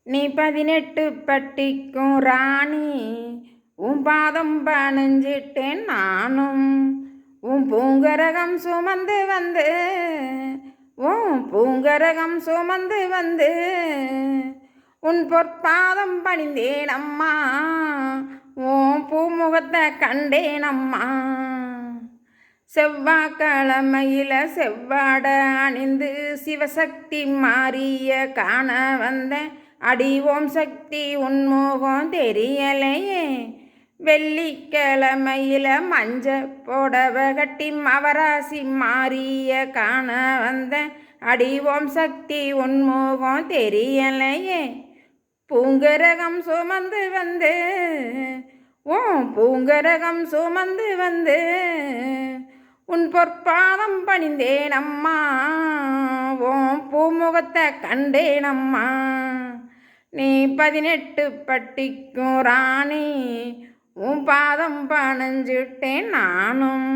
நீ 18 பட்டிக்கும் ராணி, உன் பாதம் பணிஞ்சிட்டேன் நானும். உன் பூங்கரகம் சுமந்து வந்து, உன் பூங்கரகம் சுமந்து வந்து, உன் பொற்பாதம் பணிந்தேன் அம்மா, உன் பூமுகத்தை கண்டேன் அம்மா. செவ்வாய்க்கிழமையில செவ்வாட அணிந்து சிவசக்தி மாறிய காண வந்தேன். அடி ஓம் சக்தி உன்முகம் தெரியலையே. வெள்ளிக்கிழமையில மஞ்ச புடவ கட்டி மவராசி மாறிய காண வந்தேன். அடி ஓம் சக்தி உன்முகம் தெரியலையே. பூங்கரகம் சுமந்து வந்து, உன் பூங்கரகம் சுமந்து வந்து, உன் பொற்பாதம் பணிந்தேன் அம்மா, உன் பூமுகத்தை கண்டேன் அம்மா. நீ 18 பட்டிக்கும் ராணி, உன் பாதம் பணிஞ்சிட்டேன் நானும்.